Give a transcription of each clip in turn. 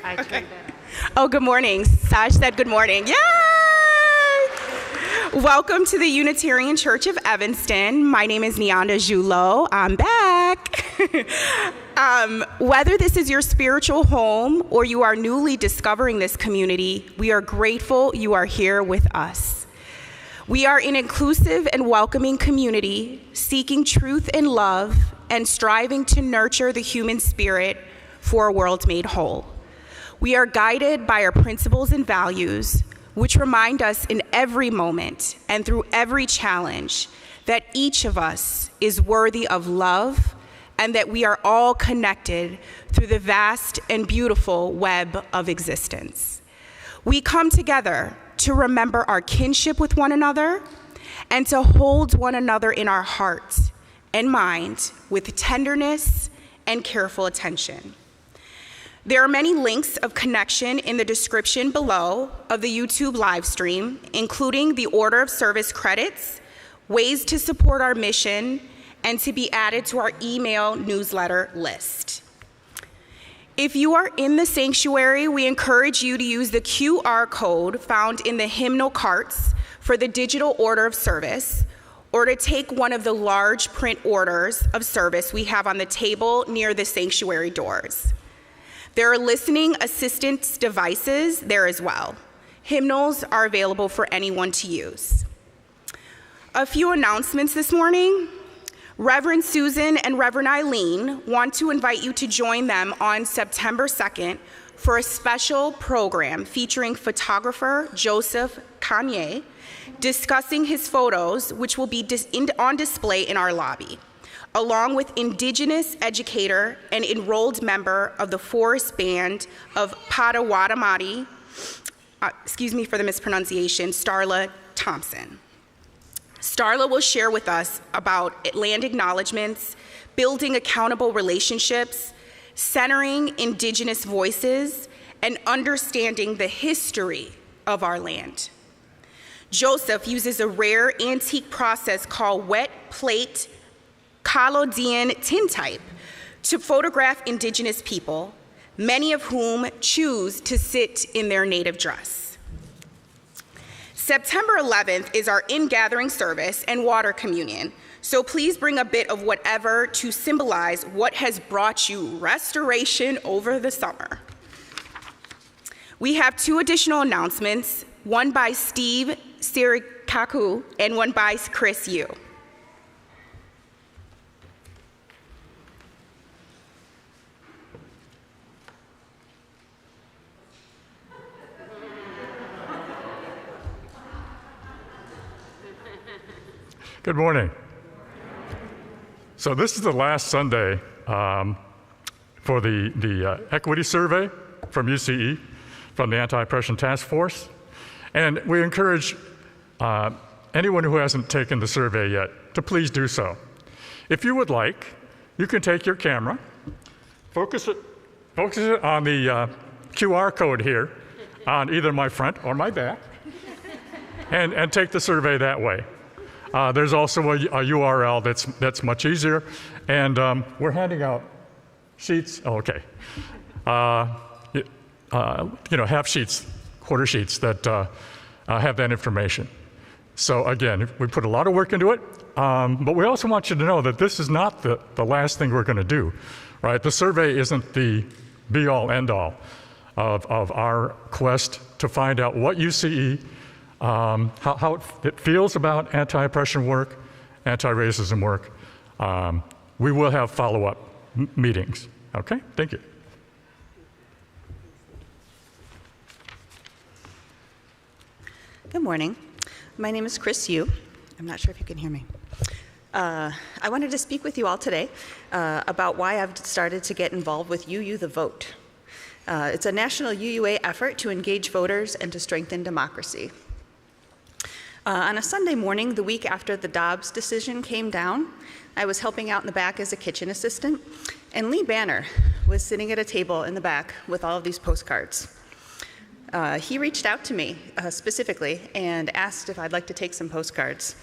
I turned that off. Oh, good morning. Saj said good morning. Yay! Welcome to the Unitarian Church of Evanston. My name is Nehanda Julot. I'm back. Whether this is your spiritual home or you are newly discovering this community, we are grateful you are here with us. We are an inclusive and welcoming community seeking truth and love and striving to nurture the human spirit for a world made whole. We are guided by our principles and values, which remind us in every moment and through every challenge that each of us is worthy of love and that we are all connected through the vast and beautiful web of existence. We come together to remember our kinship with one another and to hold one another in our hearts and mind with tenderness and careful attention. There are many links of connection in the description below of the YouTube live stream, including the order of service credits, ways to support our mission, and to be added to our email newsletter list. If you are in the sanctuary, we encourage you to use the QR code found in the hymnal carts for the digital order of service, or to take one of the large print orders of service we have on the table near the sanctuary doors. There are listening assistance devices there as well. Hymnals are available for anyone to use. A few announcements this morning. Reverend Susan and Reverend Eileen want to invite you to join them on September 2nd for a special program featuring photographer Joseph Kanye discussing his photos, which will be on display in our lobby, along with Indigenous educator and enrolled member of the Forest Band of Potawatomi, excuse me for the mispronunciation, Starla Thompson. Starla will share with us about land acknowledgements, building accountable relationships, centering Indigenous voices, and understanding the history of our land. Joseph uses a rare antique process called wet plate collodion tintype to photograph Indigenous people, many of whom choose to sit in their native dress. September 11th is our in-gathering service and water communion, so please bring a bit of whatever to symbolize what has brought you restoration over the summer. We have two additional announcements, one by Steve Sirikaku and one by Chris Yu. Good morning. So this is the last Sunday for the equity survey from UCE, from the Anti-Oppression Task Force. And we encourage anyone who hasn't taken the survey yet to please do so. If you would like, you can take your camera, focus it on the QR code here on either my front or my back, and take the survey that way. There's also a URL that's much easier, and we're handing out sheets. Oh, okay, half sheets, quarter sheets that have that information. So again, we put a lot of work into it, but we also want you to know that this is not the last thing we're going to do, right? The survey isn't the be-all, end-all of our quest to find out what UCE. How it feels about anti-oppression work, anti-racism work. We will have follow-up meetings. Okay, thank you. Good morning. My name is Chris Yu. I'm not sure if you can hear me. I wanted to speak with you all today about why I've started to get involved with UU the Vote. It's a national UUA effort to engage voters and to strengthen democracy. On a Sunday morning, the week after the Dobbs decision came down, I was helping out in the back as a kitchen assistant, and Lee Banner was sitting at a table in the back with all of these postcards. He reached out to me specifically and asked if I'd like to take some postcards.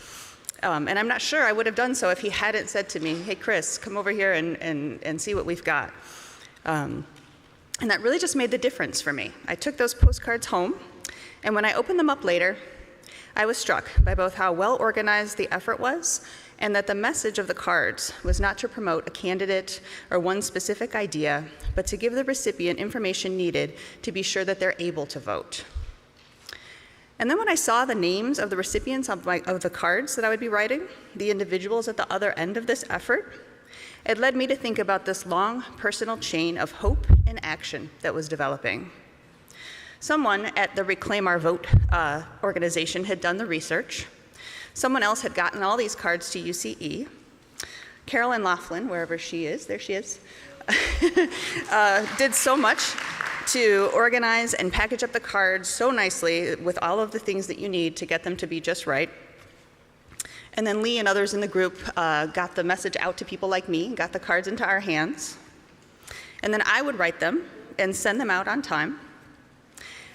And I'm not sure I would have done so if he hadn't said to me, hey, Chris, come over here and see what we've got. And that really just made the difference for me. I took those postcards home, and when I opened them up later, I was struck by both how well organized the effort was and that the message of the cards was not to promote a candidate or one specific idea, but to give the recipient information needed to be sure that they're able to vote. And then when I saw the names of the recipients of the cards that I would be writing, the individuals at the other end of this effort, it led me to think about this long personal chain of hope and action that was developing. Someone at the Reclaim Our Vote organization had done the research. Someone else had gotten all these cards to UCE. Carolyn Laughlin, wherever she is, there she is, did so much to organize and package up the cards so nicely with all of the things that you need to get them to be just right. And then Lee and others in the group got the message out to people like me, got the cards into our hands. And then I would write them and send them out on time.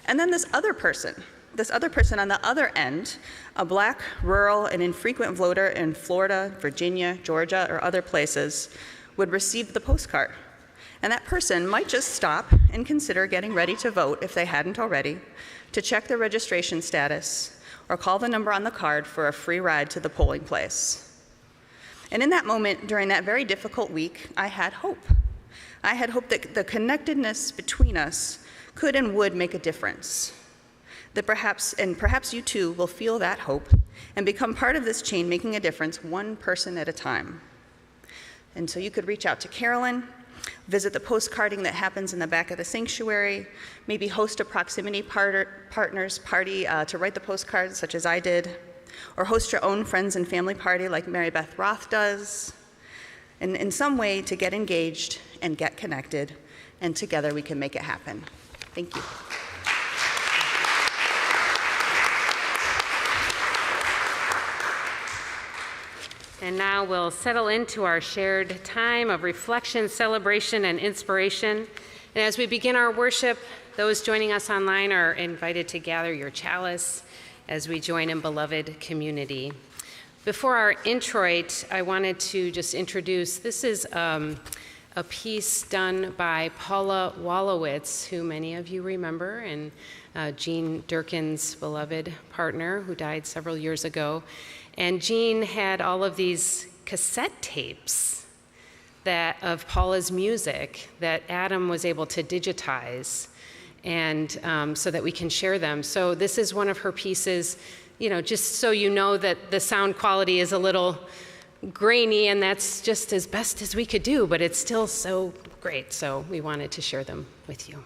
And then this other person on the other end, a Black, rural, and infrequent voter in Florida, Virginia, Georgia, or other places, would receive the postcard. And that person might just stop and consider getting ready to vote if they hadn't already, to check their registration status, or call the number on the card for a free ride to the polling place. And in that moment, during that very difficult week, I had hope. I had hope that the connectedness between us could and would make a difference. That perhaps you too will feel that hope and become part of this chain, making a difference one person at a time. And so you could reach out to Carolyn, visit the postcarding that happens in the back of the sanctuary, maybe host a proximity partners party to write the postcards, such as I did, or host your own friends and family party like Mary Beth Roth does, and in some way to get engaged and get connected, and together we can make it happen. Thank you. And now we'll settle into our shared time of reflection, celebration, and inspiration. And as we begin our worship, those joining us online are invited to gather your chalice as we join in beloved community. Before our introit, I wanted to just introduce, this is a piece done by Paula Wolowitz, who many of you remember, and Jean Durkin's beloved partner, who died several years ago. And Jean had all of these cassette tapes of Paula's music that Adam was able to digitize, and so that we can share them. So this is one of her pieces, just so you know that the sound quality is a little grainy, and that's just as best as we could do, but it's still so great. So we wanted to share them with you.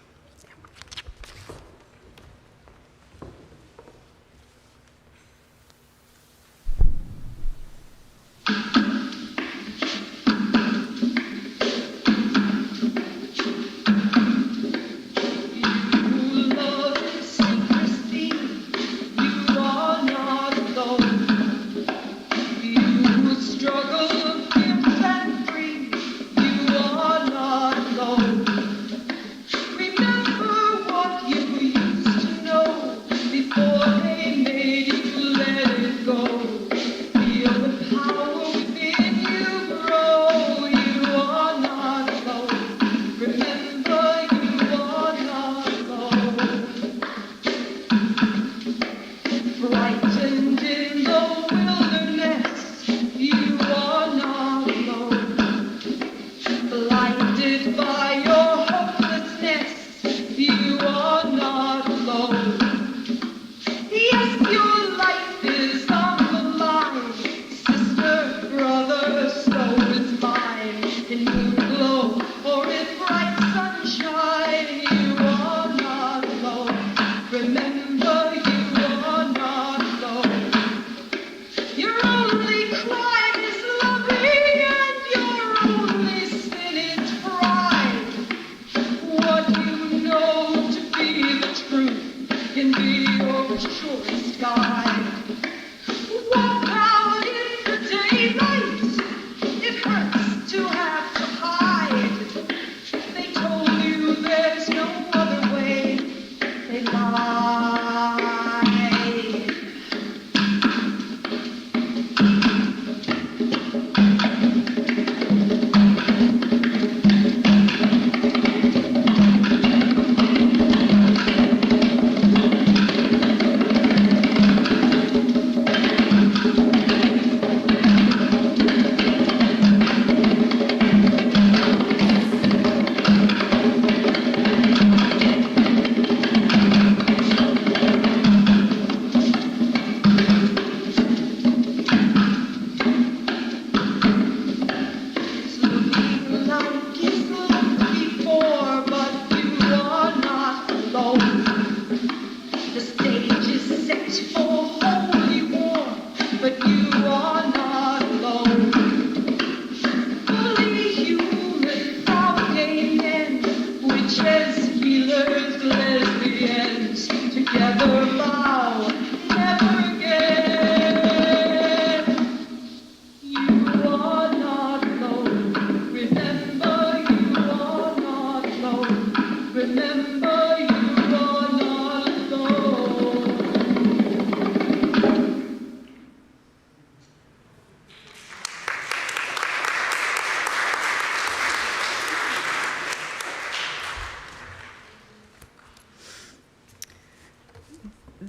Remember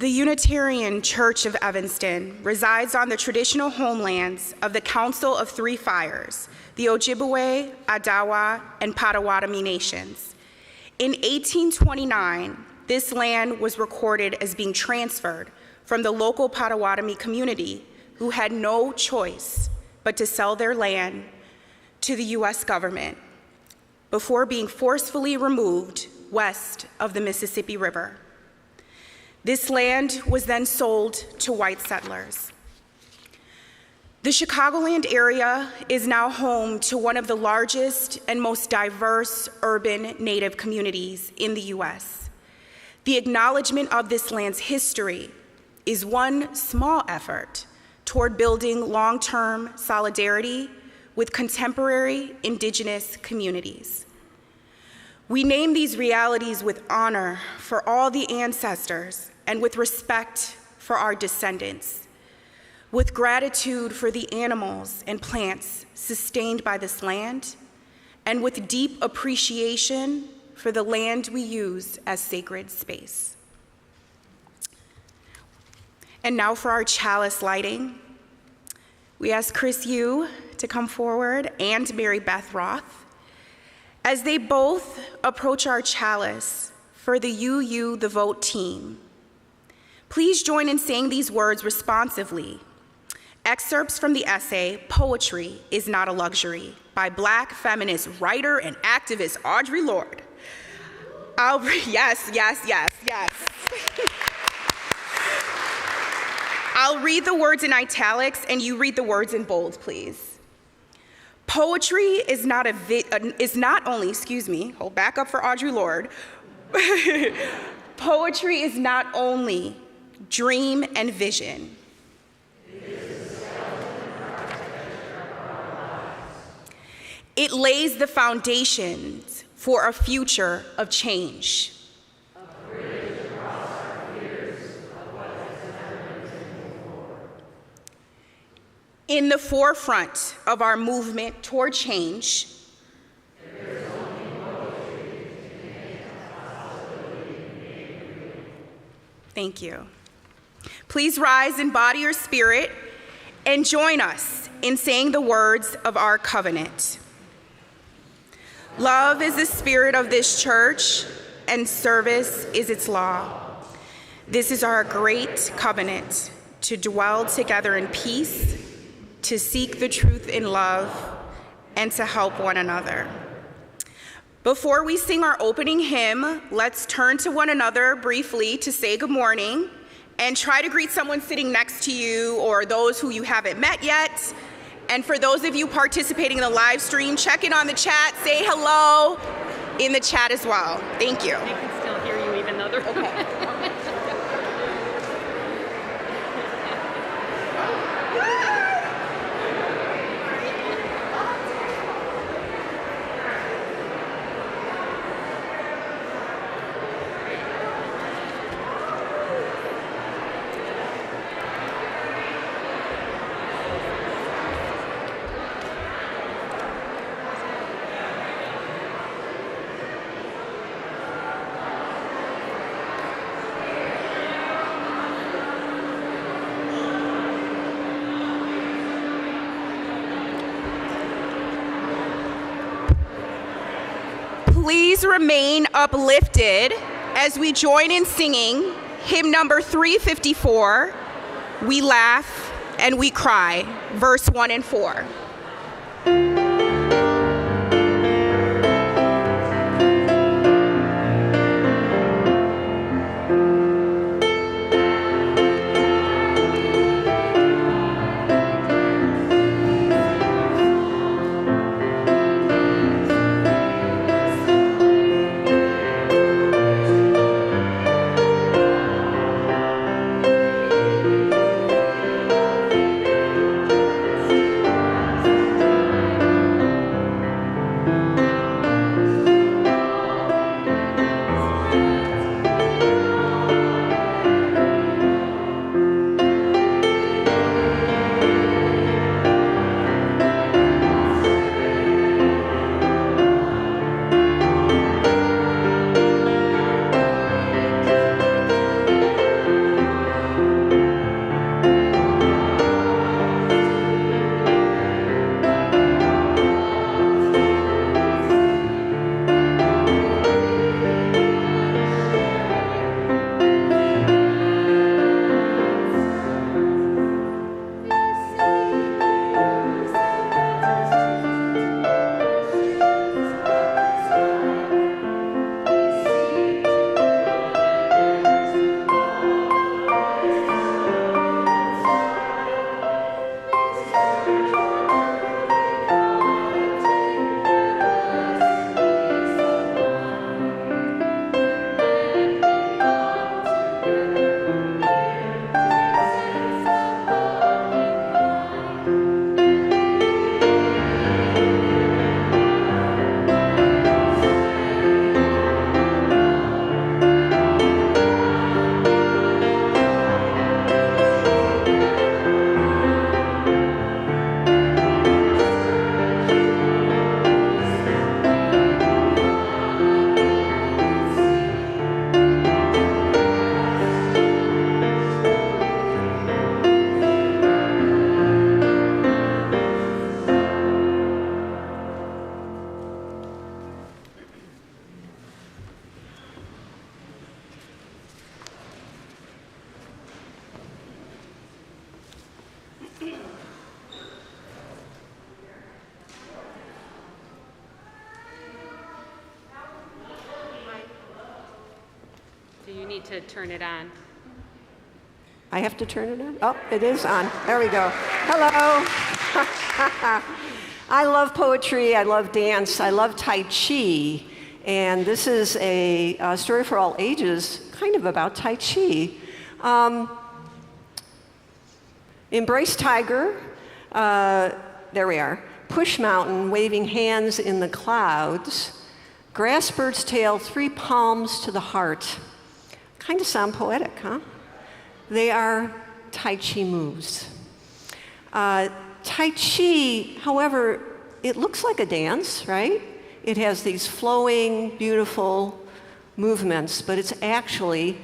The Unitarian Church of Evanston resides on the traditional homelands of the Council of Three Fires, the Ojibwe, Adawa, and Potawatomi nations. In 1829, this land was recorded as being transferred from the local Potawatomi community, who had no choice but to sell their land to the US government before being forcefully removed west of the Mississippi River. This land was then sold to white settlers. The Chicagoland area is now home to one of the largest and most diverse urban Native communities in the US. The acknowledgement of this land's history is one small effort toward building long-term solidarity with contemporary Indigenous communities. We name these realities with honor for all the ancestors and with respect for our descendants, with gratitude for the animals and plants sustained by this land, and with deep appreciation for the land we use as sacred space. And now for our chalice lighting. We ask Chris Yu to come forward and Mary Beth Roth. As they both approach our chalice for the UU the Vote team, please join in saying these words responsively. Excerpts from the essay, Poetry is Not a Luxury, by Black feminist writer and activist Audre Lorde. Yes. I'll read the words in italics and you read the words in bold, please. Poetry is not only, hold back up for Audre Lorde. Poetry is not only dream and vision. It lays the foundations for a future of change. In the forefront of our movement toward change, thank you. Please rise in body or spirit and join us in saying the words of our covenant. Love is the spirit of this church, and service is its law. This is our great covenant, to dwell together in peace, to seek the truth in love, and to help one another. Before we sing our opening hymn, let's turn to one another briefly to say good morning, and try to greet someone sitting next to you or those who you haven't met yet. And for those of you participating in the live stream, check in on the chat, say hello in the chat as well. Thank you. They can still hear you even though they're Okay. Please remain uplifted as we join in singing hymn number 354, We Laugh and We Cry, verse 1 and 4. You need to turn it on. I have to turn it on? Oh, it is on. There we go. Hello. I love poetry. I love dance. I love Tai Chi. And this is a story for all ages, kind of about Tai Chi. Embrace Tiger. There we are. Push Mountain, waving hands in the clouds. Grass bird's tail, 3 palms to the heart. Kind of sound poetic, huh? They are Tai Chi moves. Tai Chi, however, it looks like a dance, right? It has these flowing, beautiful movements, but it's actually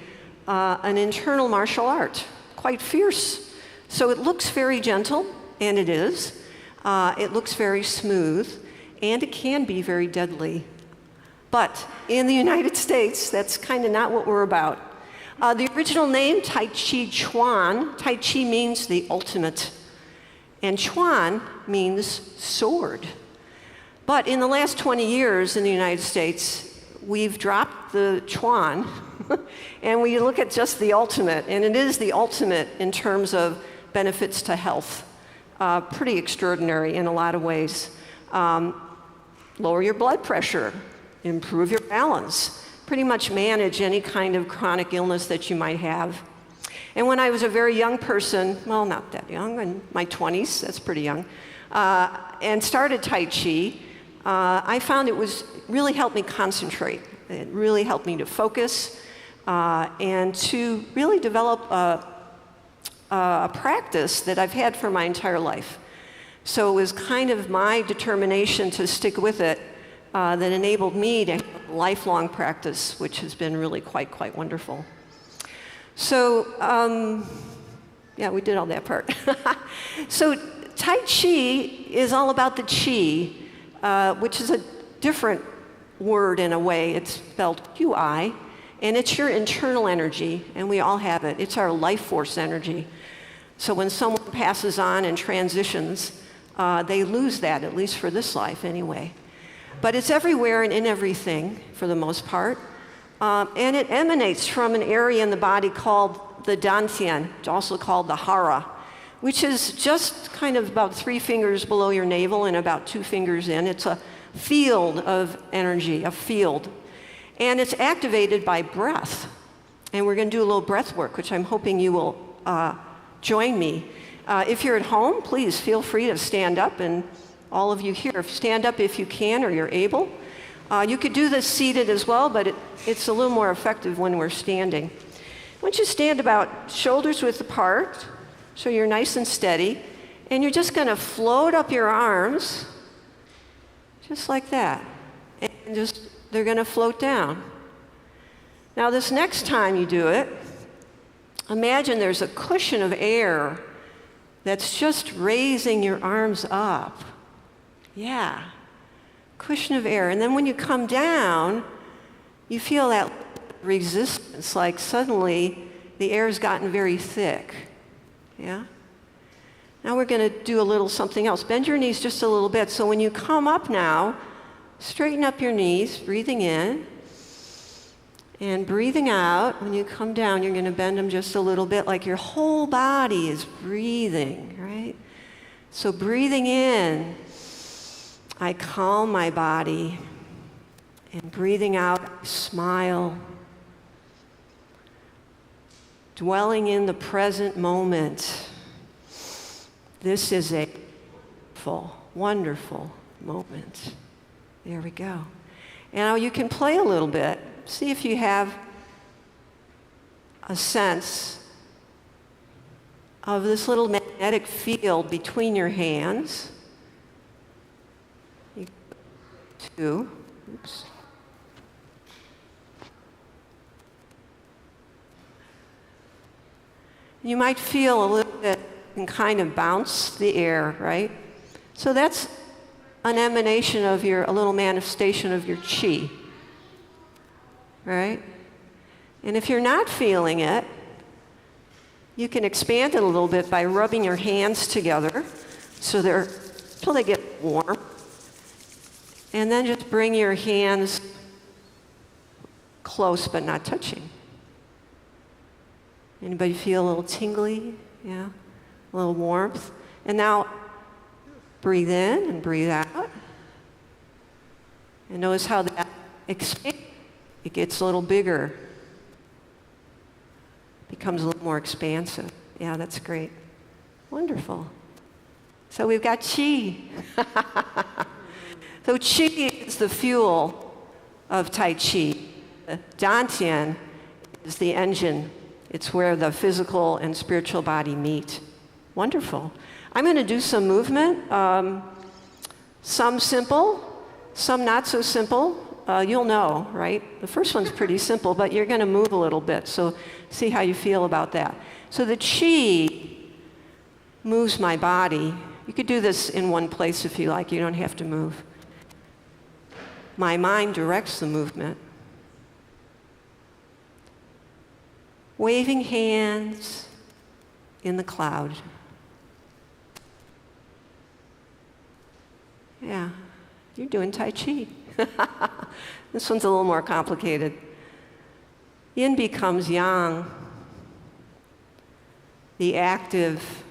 an internal martial art, quite fierce. So it looks very gentle, and it is. It looks very smooth, and it can be very deadly. But in the United States, that's kind of not what we're about. The original name, Tai Chi Chuan, Tai Chi means the ultimate, and Chuan means sword. But in the last 20 years in the United States, we've dropped the Chuan, and we look at just the ultimate, and it is the ultimate in terms of benefits to health. Pretty extraordinary in a lot of ways. Lower your blood pressure, improve your balance, pretty much manage any kind of chronic illness that you might have. And when I was a very young person, well, not that young, in my 20s, that's pretty young, and started Tai Chi, I found it really helped me concentrate. It really helped me to focus and to really develop a practice that I've had for my entire life. So it was kind of my determination to stick with it that enabled me to have a lifelong practice, which has been really quite wonderful. So, yeah, we did all that part. So Tai Chi is all about the Qi, which is a different word in a way. It's spelled Qi, and it's your internal energy, and we all have it. It's our life force energy. So when someone passes on and transitions, they lose that, at least for this life anyway. But it's everywhere and in everything, for the most part. And it emanates from an area in the body called the Dantian, also called the Hara, which is just kind of about 3 fingers below your navel and about 2 fingers in. It's a field of energy, a field. And it's activated by breath. And we're going to do a little breath work, which I'm hoping you will join me. If you're at home, please feel free to stand up, and all of you here, stand up if you can or you're able. You could do this seated as well, but it's a little more effective when we're standing. Once you stand about shoulders width apart, so you're nice and steady, and you're just going to float up your arms, just like that, and they're going to float down. Now this next time you do it, imagine there's a cushion of air that's just raising your arms up. Yeah, cushion of air. And then when you come down, you feel that resistance, like suddenly the air's gotten very thick. Yeah? Now we're going to do a little something else. Bend your knees just a little bit. So when you come up now, straighten up your knees, breathing in. And breathing out, when you come down, you're going to bend them just a little bit, like your whole body is breathing, right? So breathing in, I calm my body. And breathing out, I smile. Dwelling in the present moment. This is a wonderful moment. There we go. And now you can play a little bit. See if you have a sense of this little magnetic field between your hands. Two. Oops. You might feel a little bit and kind of bounce the air, right? So that's an emanation of a little manifestation of your chi. Right? And if you're not feeling it, you can expand it a little bit by rubbing your hands together till they get warm. And then just bring your hands close but not touching. Anybody feel a little tingly? Yeah, a little warmth. And now breathe in and breathe out. And notice how that expands. It gets a little bigger. Becomes a little more expansive. Yeah, that's great. Wonderful. So we've got chi. So chi is the fuel of Tai Chi. The Dantian is the engine. It's where the physical and spiritual body meet. Wonderful. I'm going to do some movement. Some simple, some not so simple. You'll know, right? The first one's pretty simple, but you're going to move a little bit. So see how you feel about that. So the chi moves my body. You could do this in one place if you like. You don't have to move. My mind directs the movement. Waving hands in the cloud. Yeah, you're doing Tai Chi. This one's a little more complicated. Yin becomes yang. The active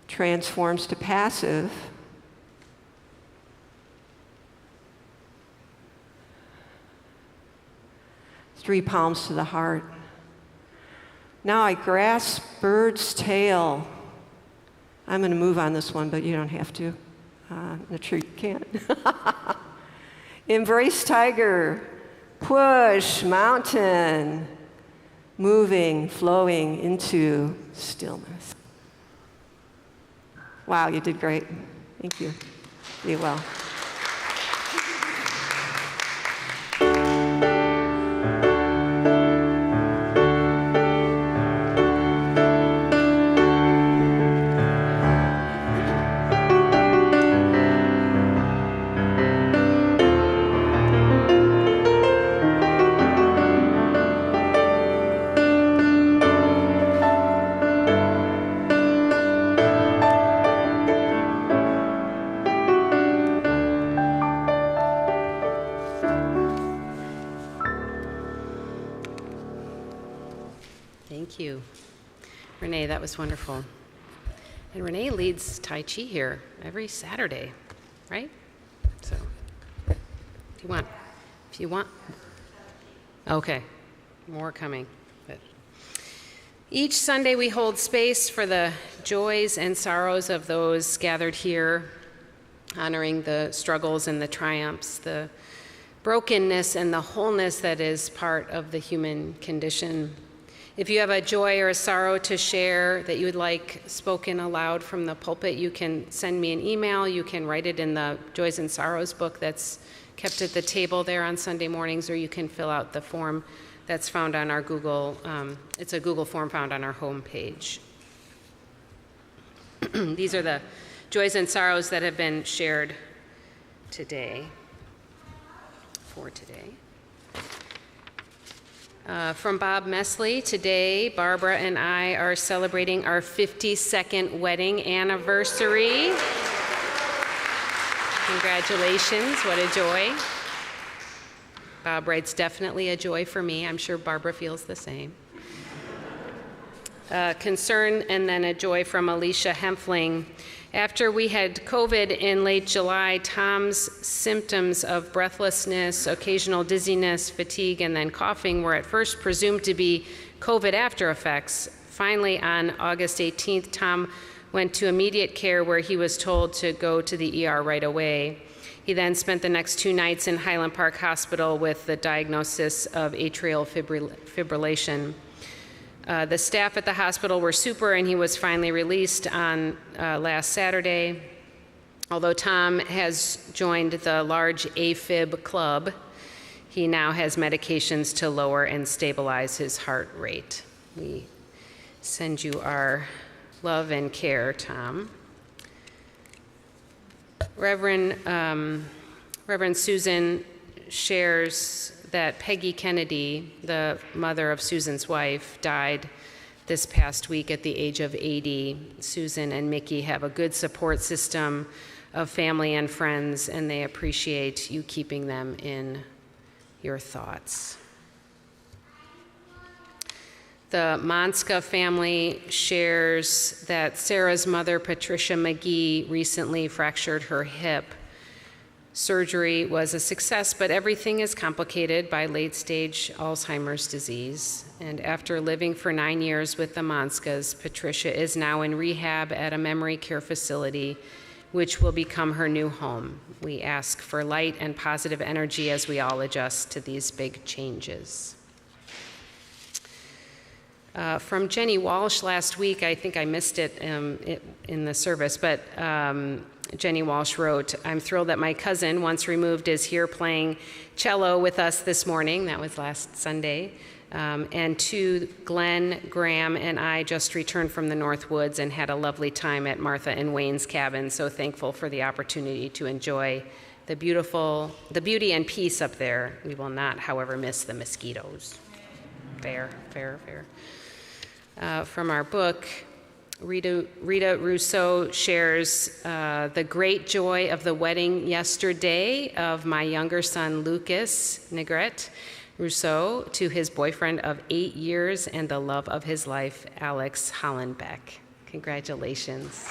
transforms to passive. 3 palms to the heart. Now I grasp bird's tail. I'm going to move on this one, but you don't have to. I'm not sure you can. Embrace tiger. Push mountain. Moving, flowing into stillness. Wow, you did great. Thank you. Be well. Thank you. Renee, that was wonderful. And Renee leads Tai Chi here every Saturday, right? So, if you want. Okay, more coming. But each Sunday we hold space for the joys and sorrows of those gathered here, honoring the struggles and the triumphs, the brokenness and the wholeness that is part of the human condition. If you have a joy or a sorrow to share that you would like spoken aloud from the pulpit, you can send me an email. You can write it in the Joys and Sorrows book that's kept at the table there on Sunday mornings, or you can fill out the form that's found on our Google. It's a Google form found on our homepage. These are the joys and sorrows that have been shared today, for today. From Bob Mesley, today Barbara and I are celebrating our 52nd wedding anniversary. Congratulations, what a joy. Bob writes, definitely a joy for me. I'm sure Barbara feels the same. Concern and then a joy from Alicia Hempfling. After we had COVID in late July, Tom's symptoms of breathlessness, occasional dizziness, fatigue, and then coughing were at first presumed to be COVID after effects. Finally, on August 18th, Tom went to immediate care where he was told to go to the ER right away. He then spent the next 2 nights in Highland Park Hospital with the diagnosis of atrial fibrillation. The staff at the hospital were super, and he was finally released on last Saturday. Although Tom has joined the large AFib club, he now has medications to lower and stabilize his heart rate. We send you our love and care, Tom. Reverend Susan shares that Peggy Kennedy, the mother of Susan's wife, died this past week at the age of 80. Susan and Mickey have a good support system of family and friends, and they appreciate you keeping them in your thoughts. The Monska family shares that Sarah's mother, Patricia McGee, recently fractured her hip. Surgery was a success, but everything is complicated by late-stage Alzheimer's disease. And after living for 9 years with the Monskas, Patricia is now in rehab at a memory care facility, which will become her new home. We ask for light and positive energy as we all adjust to these big changes. From Jenny Walsh last week, I think I missed it in the service, but Jenny Walsh wrote, "I'm thrilled that my cousin, once removed, is here playing cello with us this morning." That was last Sunday. And two, Glenn, Graham, and I just returned from the North Woods and had a lovely time at Martha and Wayne's cabin. So thankful for the opportunity to enjoy the beauty and peace up there. We will not, however, miss the mosquitoes. Fair. From our book, Rita Rousseau shares the great joy of the wedding yesterday of my younger son, Lucas Negrete Rousseau, to his boyfriend of 8 years and the love of his life, Alex Hollenbeck. Congratulations.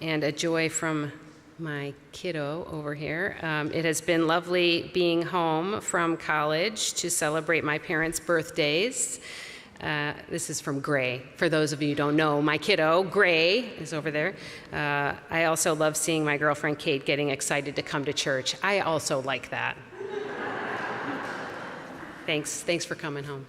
And a joy from my kiddo over here. It has been lovely being home from college to celebrate my parents' birthdays. This is from Gray. For those of you who don't know, my kiddo, Gray, is over there. I also love seeing my girlfriend Kate getting excited to come to church. I also like that. Thanks for coming home.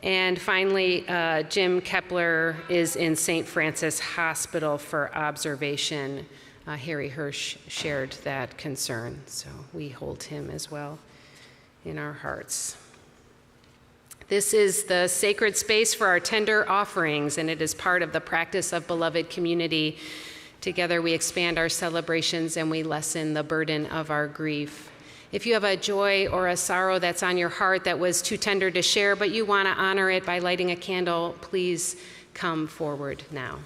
And finally, Jim Kepler is in St. Francis Hospital for observation. Harry Hirsch shared that concern, so we hold him as well in our hearts. This is the sacred space for our tender offerings, and it is part of the practice of beloved community. Together we expand our celebrations and we lessen the burden of our grief. If you have a joy or a sorrow that's on your heart that was too tender to share, but you want to honor it by lighting a candle, please come forward now.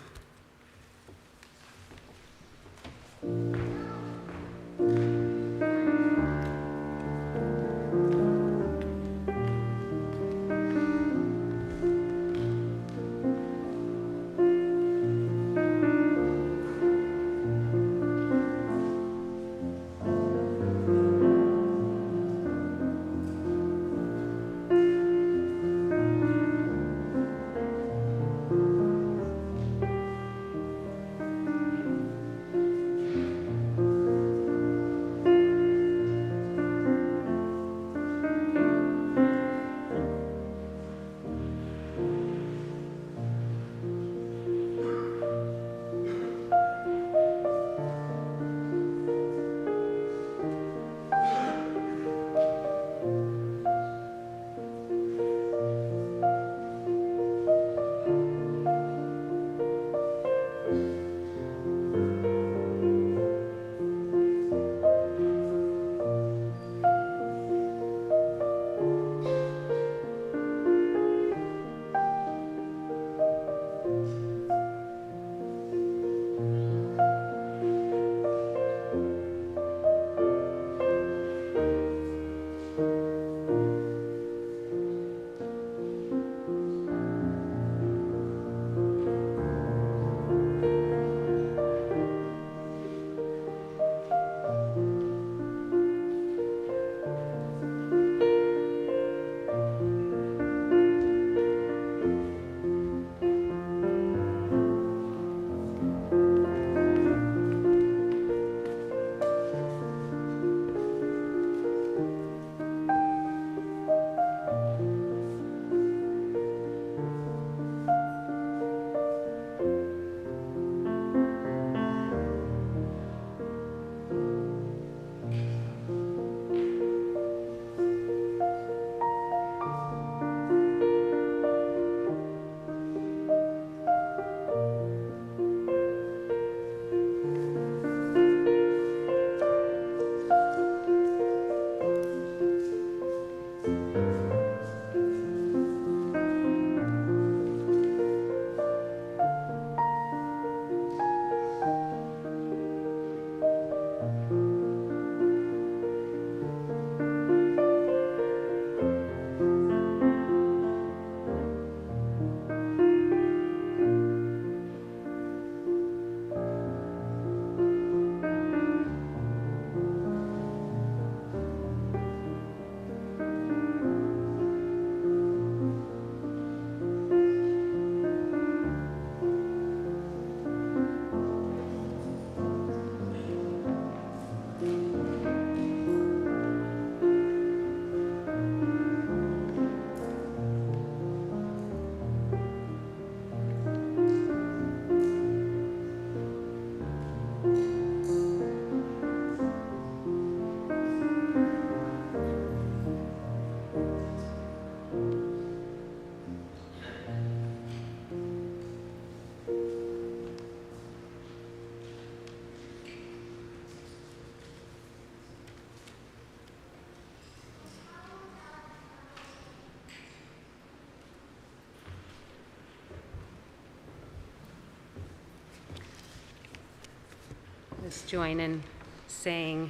Let's join in saying,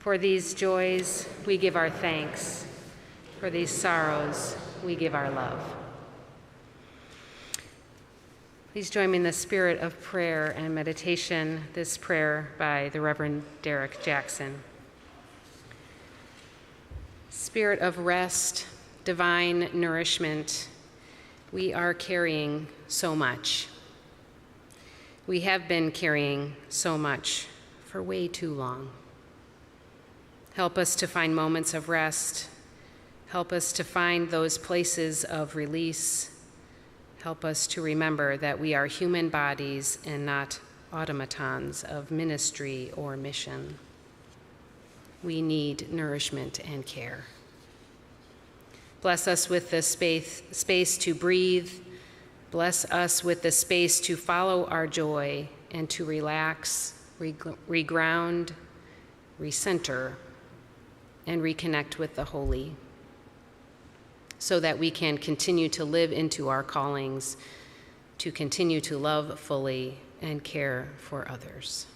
"For these joys we give our thanks. For these sorrows we give our love." Please join me in the spirit of prayer and meditation, this prayer by the Reverend Derek Jackson. Spirit of rest, divine nourishment, we are carrying so much. We have been carrying so much for way too long. Help us to find moments of rest. Help us to find those places of release. Help us to remember that we are human bodies and not automatons of ministry or mission. We need nourishment and care. Bless us with the space to breathe. Bless us with the space to follow our joy and to relax, reground, recenter, and reconnect with the holy, so that we can continue to live into our callings, to continue to love fully and care for others.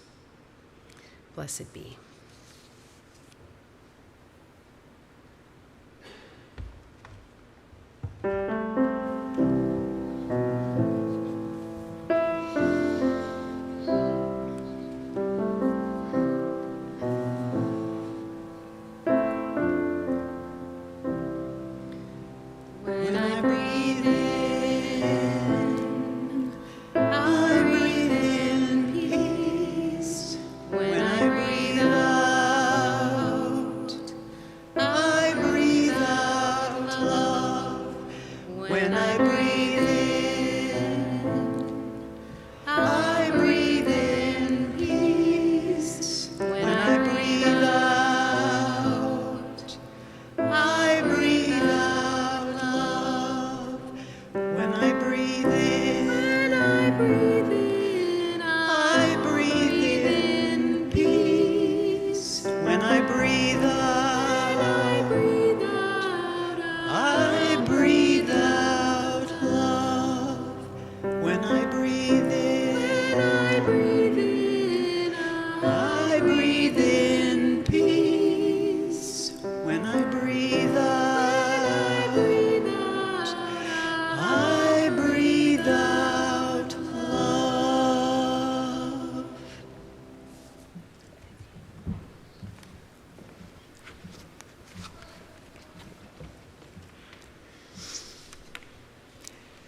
Blessed be.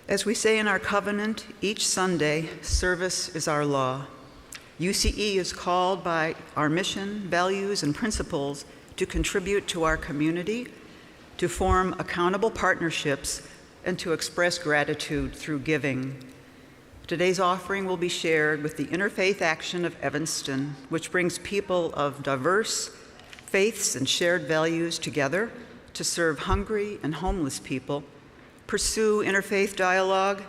As we say in our covenant, each Sunday, service is our law. UCE is called by our mission, values, and principles to contribute to our community, to form accountable partnerships, and to express gratitude through giving. Today's offering will be shared with the Interfaith Action of Evanston, which brings people of diverse faiths and shared values together to serve hungry and homeless people, pursue interfaith dialogue,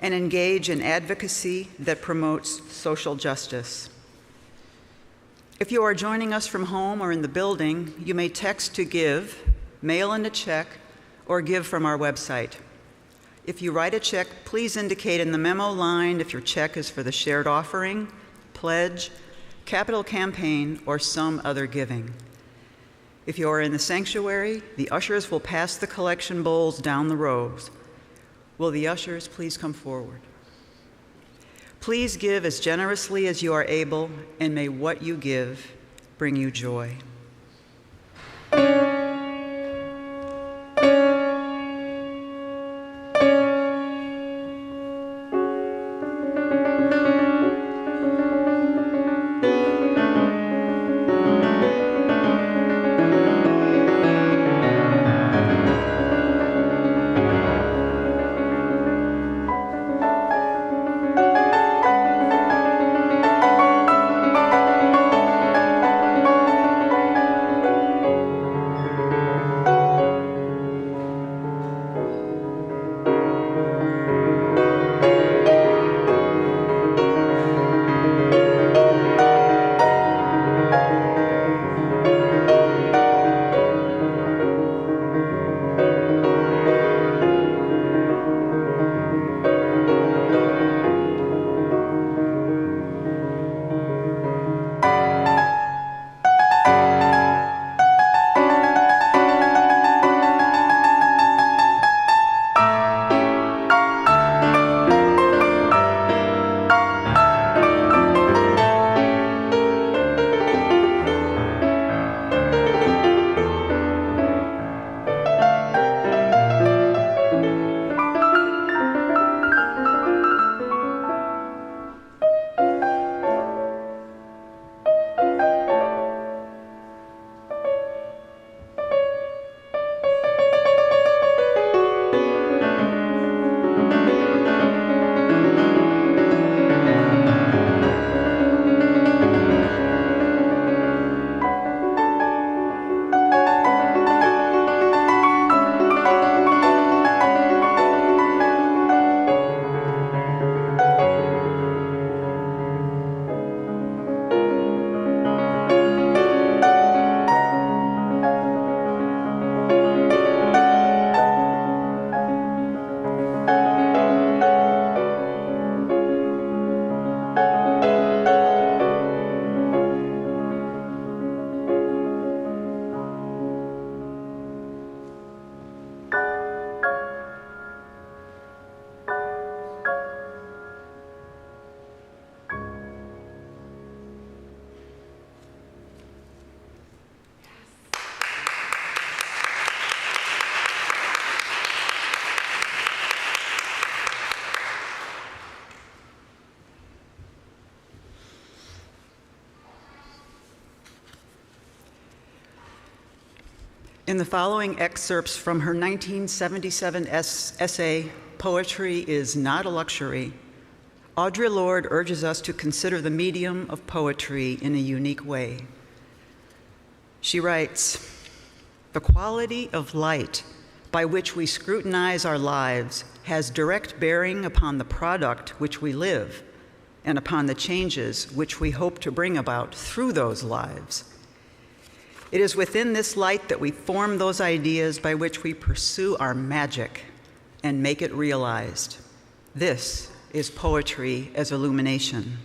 and engage in advocacy that promotes social justice. If you are joining us from home or in the building, you may text to give, mail in a check, or give from our website. If you write a check, please indicate in the memo line if your check is for the shared offering, pledge, capital campaign, or some other giving. If you are in the sanctuary, the ushers will pass the collection bowls down the rows. Will the ushers please come forward? Please give as generously as you are able, and may what you give bring you joy. In the following excerpts from her 1977 essay, Poetry is Not a Luxury, Audre Lorde urges us to consider the medium of poetry in a unique way. She writes, "The quality of light by which we scrutinize our lives has direct bearing upon the product which we live and upon the changes which we hope to bring about through those lives. It is within this light that we form those ideas by which we pursue our magic and make it realized. This is poetry as illumination.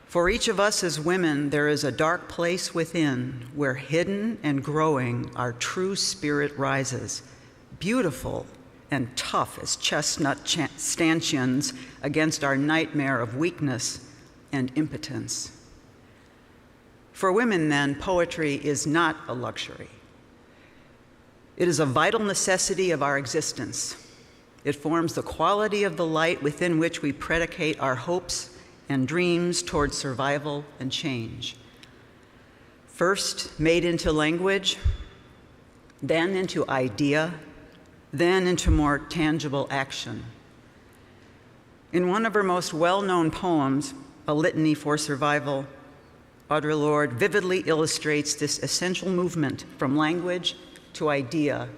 For each of us as women, there is a dark place within where hidden and growing our true spirit rises, beautiful and tough as chestnut stanchions against our nightmare of weakness and impotence. For women, then, poetry is not a luxury. It is a vital necessity of our existence. It forms the quality of the light within which we predicate our hopes and dreams toward survival and change. First made into language, then into idea, then into more tangible action. In one of her most well-known poems, A Litany for Survival, Audre Lorde vividly illustrates this essential movement from language to idea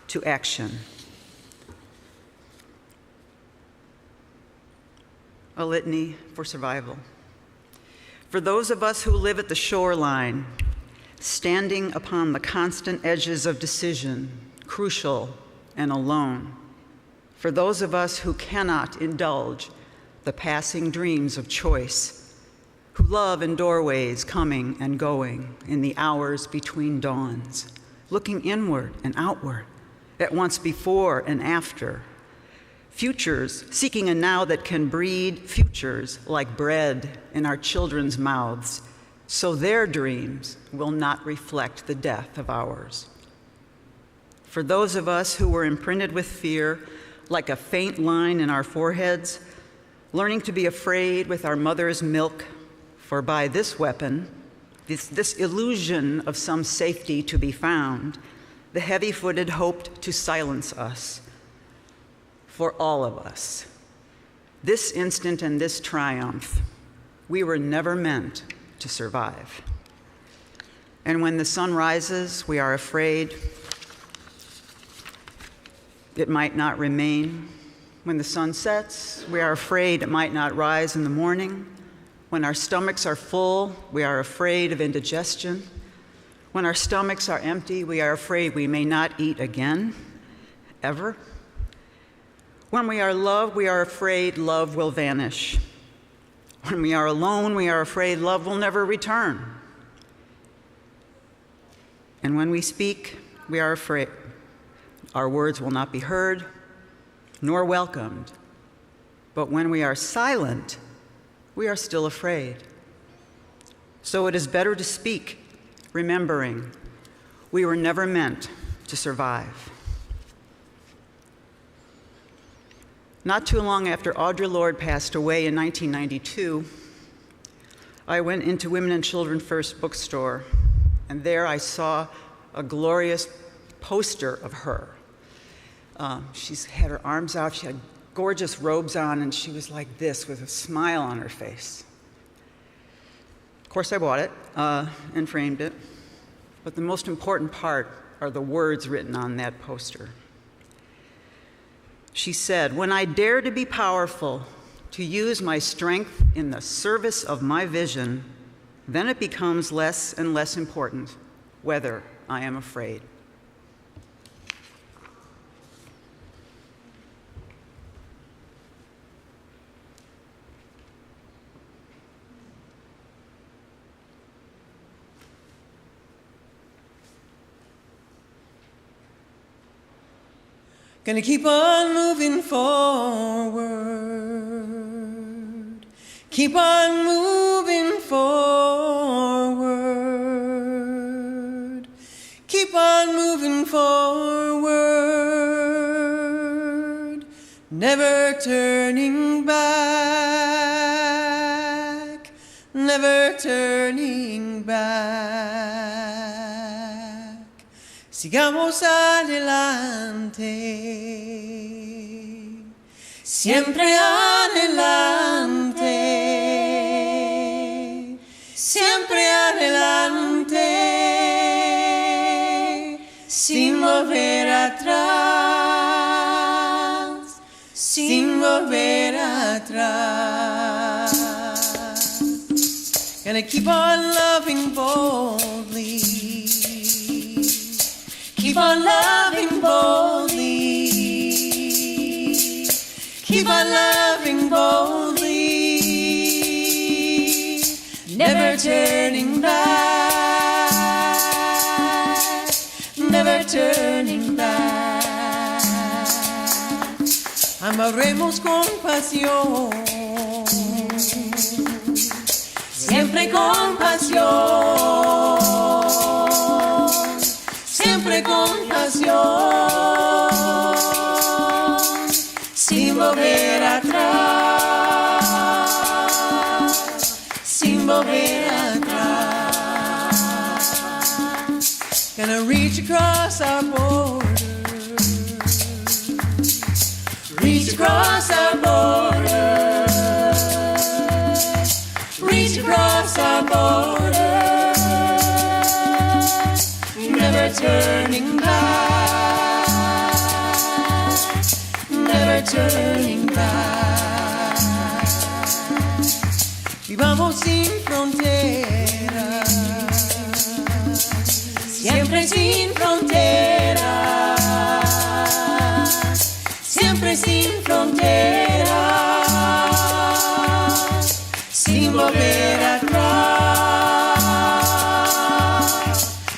to action. A Litany for Survival. For those of us who live at the shoreline, standing upon the constant edges of decision, crucial and alone. For those of us who cannot indulge the passing dreams of choice, who love in doorways coming and going in the hours between dawns, looking inward and outward, at once before and after. Futures, seeking a now that can breed futures like bread in our children's mouths, so their dreams will not reflect the death of ours. For those of us who were imprinted with fear, like a faint line in our foreheads, learning to be afraid with our mother's milk, for by this weapon, this illusion of some safety to be found, the heavy-footed hoped to silence us. For all of us, this instant and this triumph, we were never meant to survive. And when the sun rises, we are afraid it might not remain. When the sun sets, we are afraid it might not rise in the morning. When our stomachs are full, we are afraid of indigestion. When our stomachs are empty, we are afraid we may not eat again, ever. When we are loved, we are afraid love will vanish. When we are alone, we are afraid love will never return. And when we speak, we are afraid our words will not be heard nor welcomed. But when we are silent, we are still afraid. So it is better to speak, remembering we were never meant to survive. Not too long after Audre Lorde passed away in 1992, I went into Women and Children First bookstore, and there I saw a glorious poster of her. She's had her arms out, she had gorgeous robes on, and she was like this with a smile on her face. Of course, I bought it and framed it, but the most important part are the words written on that poster. She said, "When I dare to be powerful, to use my strength in the service of my vision, then it becomes less and less important whether I am afraid." Gonna keep on moving forward. Keep on moving forward. Keep on moving forward. Never turning back. Never turning back. sigamos adelante, siempre adelante, siempre adelante, sin volver atrás, sin volver atrás. Gonna keep on loving boldly, keep on loving boldly, keep on loving boldly, never turning back, never turning back. Amaremos con pasión, siempre con pasión, siempre con pasión, sin volver atrás, sin volver atrás. Gonna reach across our border, reach across our border, reach across our border, never turning back, never turning back. Vivamos sin fronteras, siempre sin fronteras, siempre sin fronteras, sin volver atrás,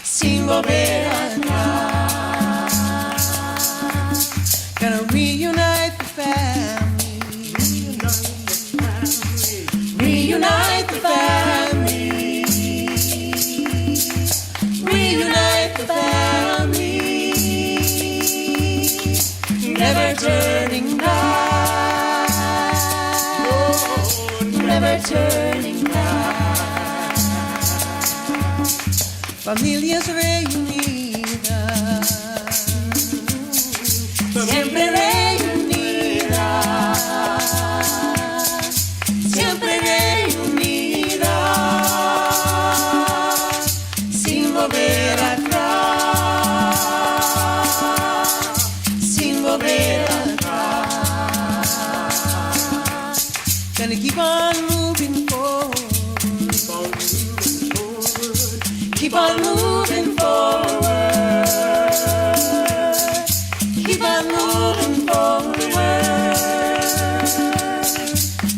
sin volver atrás. Gonna reunite the family, reunite the family, reunite the family, never turning back, never turning back. Familias reunidas, siempre reunidas, siempre reunidas, sin volver atrás, sin volver atrás. Gonna keep on moving forward, keep on moving forward, keep on moving forward,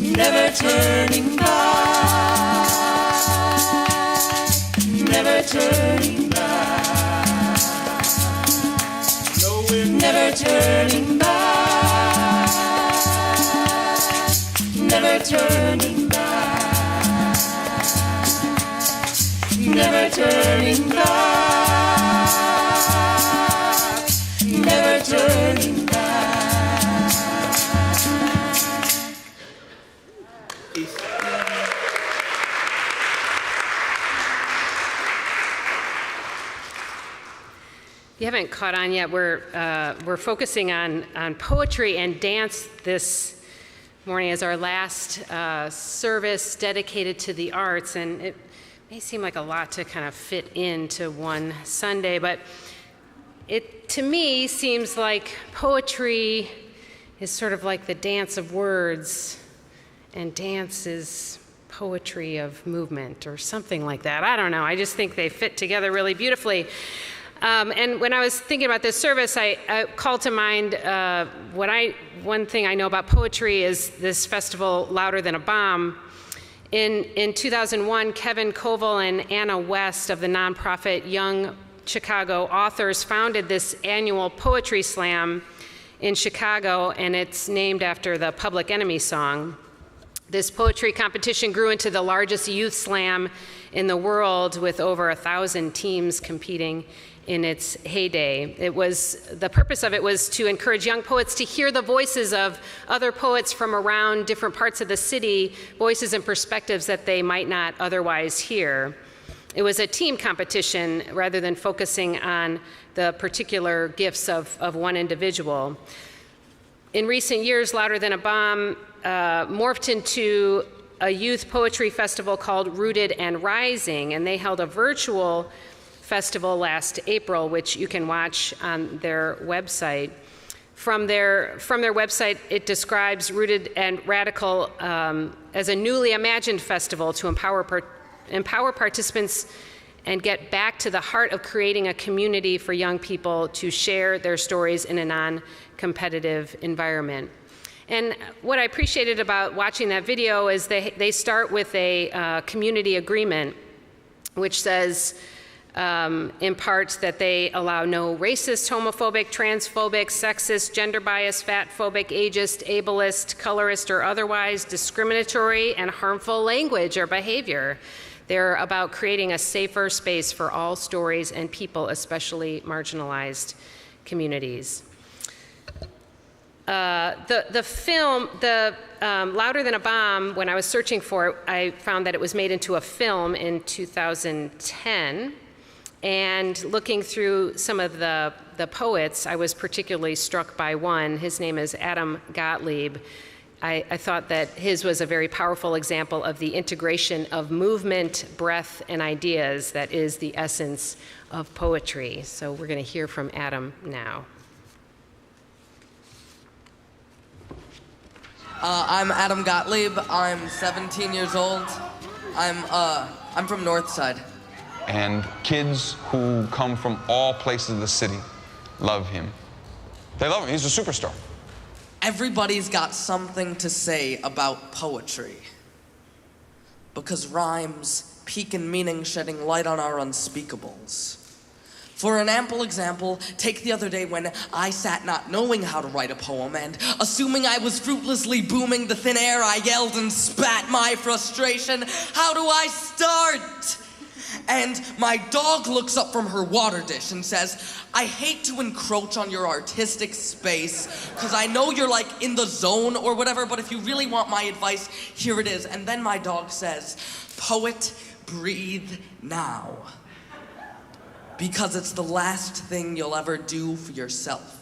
never turning back, never turning back, never turning back, never turning back, never turning back, never turning back. If you haven't caught on yet, we're focusing on poetry and dance this morning as our last service dedicated to the arts, and it may seem like a lot to kind of fit into one Sunday, but it to me seems like poetry is sort of like the dance of words, and dance is poetry of movement or something like that. I don't know. I just think they fit together really beautifully. And when I was thinking about this service, I called to mind one thing I know about poetry is this festival, Louder Than a Bomb. In 2001, Kevin Koval and Anna West of the nonprofit Young Chicago Authors founded this annual poetry slam in Chicago, and it's named after the Public Enemy song. This poetry competition grew into the largest youth slam in the world, with over 1,000 teams competing in its heyday. The purpose of it was to encourage young poets to hear the voices of other poets from around different parts of the city, voices and perspectives that they might not otherwise hear. It was a team competition rather than focusing on the particular gifts of one individual. In recent years, Louder Than a Bomb morphed into a youth poetry festival called Rooted and Rising, and they held a virtual festival last April, which you can watch on their website. From their website, it describes Rooted and Radical as a newly imagined festival to empower participants and get back to the heart of creating a community for young people to share their stories in a non-competitive environment. And what I appreciated about watching that video is they start with a community agreement, which says, in part, that they allow no racist, homophobic, transphobic, sexist, gender-biased, fat-phobic, ageist, ableist, colorist, or otherwise discriminatory and harmful language or behavior. They're about creating a safer space for all stories and people, especially marginalized communities. The film, Louder Than a Bomb, when I was searching for it, I found that it was made into a film in 2010. And looking through some of the poets, I was particularly struck by one. His name is Adam Gottlieb. I thought that his was a very powerful example of the integration of movement, breath, and ideas that is the essence of poetry. So we're going to hear from Adam now. I'm Adam Gottlieb. I'm 17 years old. I'm from Northside. And kids who come from all places of the city love him. They love him. He's a superstar. Everybody's got something to say about poetry. Because rhymes peak in meaning, shedding light on our unspeakables. For an ample example, take the other day when I sat not knowing how to write a poem, and assuming I was fruitlessly booming the thin air, I yelled and spat my frustration. How do I start? And my dog looks up from her water dish and says, I hate to encroach on your artistic space, because I know you're like in the zone or whatever, but if you really want my advice, here it is. And then my dog says, poet, breathe now. Because it's the last thing you'll ever do for yourself.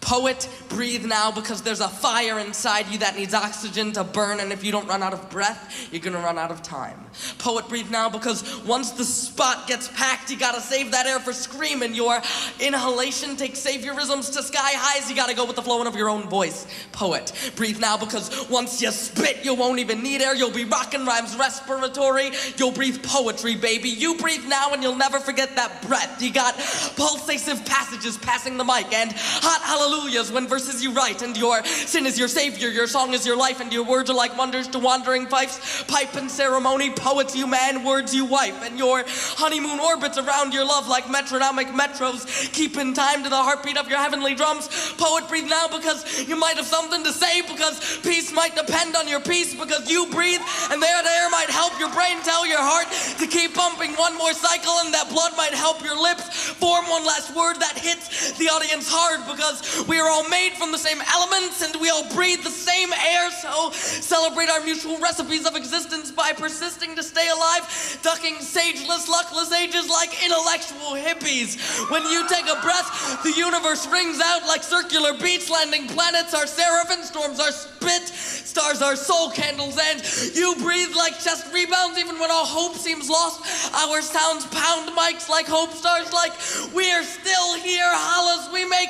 Poet, breathe now, because there's a fire inside you that needs oxygen to burn, and if you don't run out of breath, you're gonna run out of time. Poet, breathe now, because once the spot gets packed, you gotta save that air for screaming. Your inhalation takes saviorisms to sky highs, you gotta go with the flowing of your own voice. Poet, breathe now, because once you spit, you won't even need air, you'll be rocking rhymes respiratory, you'll breathe poetry, baby. You breathe now and you'll never forget that breath. You got pulsative passages passing the mic, and hot hallelujahs when verses you write, and your sin is your savior, your song is your life, and your words are like wonders to wandering fifes, pipe and ceremony, poets you man, words you wife, and your honeymoon orbits around your love like metronomic metros, keep in time to the heartbeat of your heavenly drums. Poet, breathe now, because you might have something to say, because peace might depend on your peace, because you breathe, and there the air might help your brain tell your heart to keep pumping one more cycle, and that blood might help your lips form one last word that hits the audience hard, because we are all made from the same elements and we all breathe the same air, so celebrate our mutual recipes of existence by persisting to stay alive, ducking sageless, luckless ages like intellectual hippies. When you take a breath, the universe rings out like circular beats, landing planets are seraphim, storms are spit, stars are soul candles, and you breathe like chest rebounds even when all hope seems lost. Our sounds pound mics like hope stars, like we're still here, hollers we make,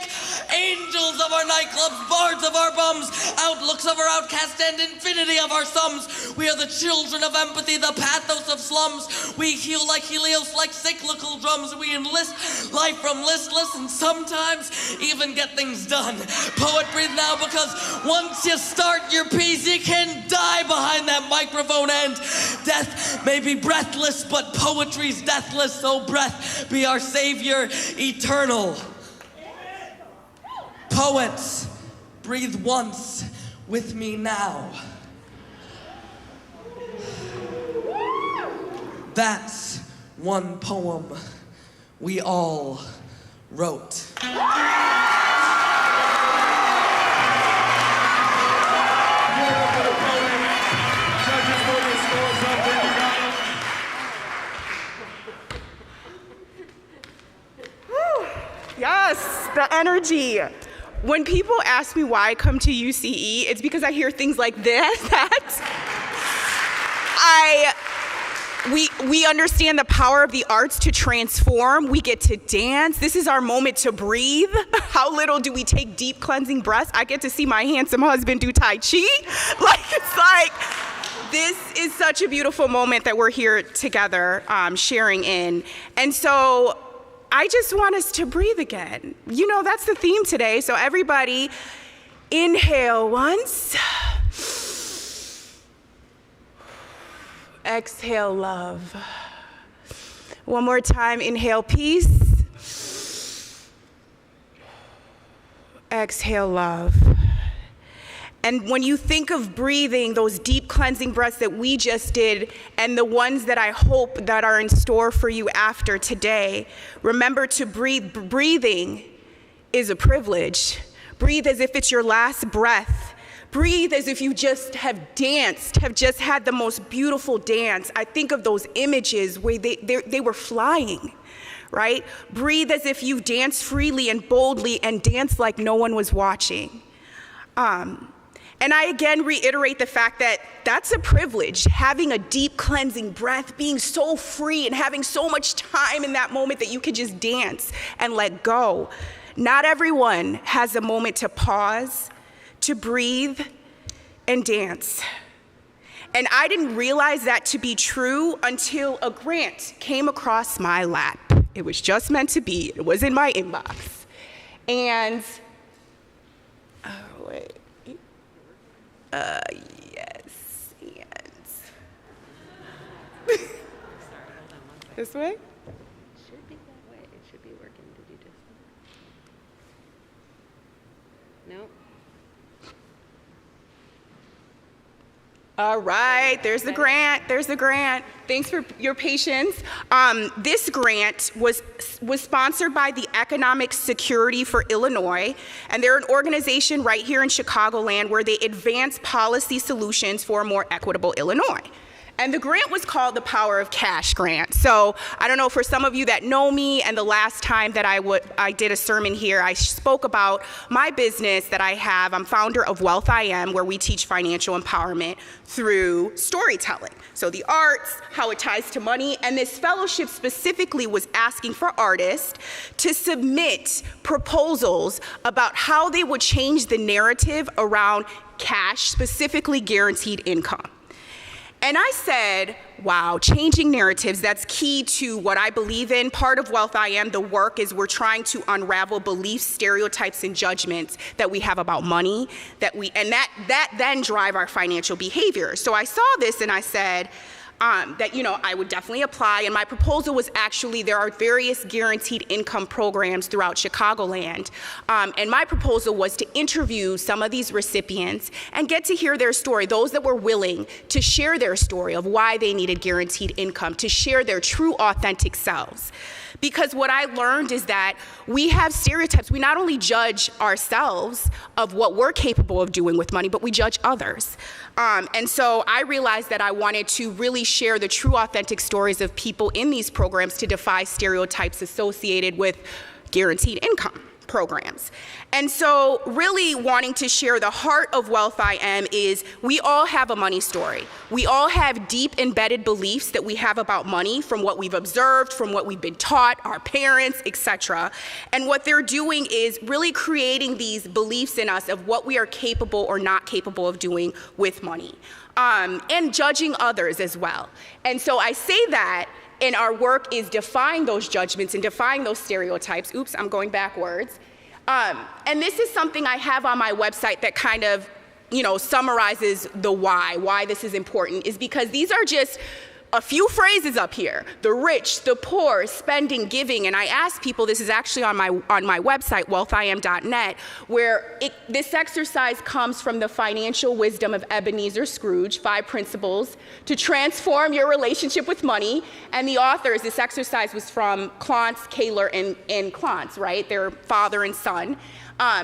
angels of our nightclubs, bards of our bums, outlooks of our outcast, and infinity of our sums. We are the children of empathy, the pathos of slums. We heal like Helios, like cyclical drums. We enlist life from listless and sometimes even get things done. Poet, breathe now, because once you start your piece, you can die behind that microphone, and death may be breathless, but poetry's deathless, so breath be our savior eternal. Poets, breathe once with me now. That's one poem we all wrote. the energy. When people ask me why I come to UCE, it's because I hear things like this, we understand the power of the arts to transform. We get to dance. This is our moment to breathe. How little do we take deep cleansing breaths? I get to see my handsome husband do Tai Chi. This is such a beautiful moment that we're here together sharing in. And so I just want us to breathe again. You know, that's the theme today. So everybody, inhale once. Exhale, love. One more time, inhale, peace. Exhale, love. And when you think of breathing, those deep cleansing breaths that we just did, and the ones that I hope that are in store for you after today, remember to breathe. Breathing is a privilege. Breathe as if it's your last breath. Breathe as if you just have danced, have just had the most beautiful dance. I think of those images where they were flying, right? Breathe as if you danced freely and boldly and danced like no one was watching. And I again reiterate the fact that that's a privilege, having a deep cleansing breath, being so free and having so much time in that moment that you could just dance and let go. Not everyone has a moment to pause, to breathe, and dance. And I didn't realize that to be true until a grant came across my lap. It was just meant to be. It was in my inbox. And, yes, and. This way? It should be that way. It should be working. Did you just? No. All right, there's the grant, there's the grant. Thanks for your patience. This grant was sponsored by the Economic Security for Illinois, and they're an organization right here in Chicagoland where they advance policy solutions for a more equitable Illinois. And the grant was called the Power of Cash Grant. So I don't know, for some of you that know me, and the last time that I did a sermon here, I spoke about my business that I have. I'm founder of Wealth I Am, where we teach financial empowerment through storytelling. So the arts, how it ties to money, and this fellowship specifically was asking for artists to submit proposals about how they would change the narrative around cash, specifically guaranteed income. And I said, wow, changing narratives, that's key to what I believe in. Part of Wealth I Am, the work, is we're trying to unravel beliefs, stereotypes, and judgments that we have about money, that then drive our financial behavior. So I saw this and I said, that, you know, I would definitely apply. And my proposal was actually, there are various guaranteed income programs throughout Chicagoland. And my proposal was to interview some of these recipients and get to hear their story, those that were willing to share their story of why they needed guaranteed income, to share their true, authentic selves. Because what I learned is that we have stereotypes. We not only judge ourselves of what we're capable of doing with money, but we judge others. And so I realized that I wanted to really share the true, authentic stories of people in these programs to defy stereotypes associated with guaranteed income programs. And so really wanting to share the heart of Wealth I Am is we all have a money story. We all have deep embedded beliefs that we have about money from what we've observed, from what we've been taught, our parents, etc. And what they're doing is really creating these beliefs in us of what we are capable or not capable of doing with money, and judging others as well. And so I say that, and our work is defying those judgments and defying those stereotypes. Oops, I'm going backwards. And this is something I have on my website that kind of, you know, summarizes the why this is important, is because these are just a few phrases up here: the rich, the poor, spending, giving. And I ask people, this is actually on my website, wealthiam.net, where this exercise comes from the financial wisdom of Ebenezer Scrooge, 5 principles to transform your relationship with money. And the authors, this exercise was from Clance, Kaler, and Clance, right? Their father and son.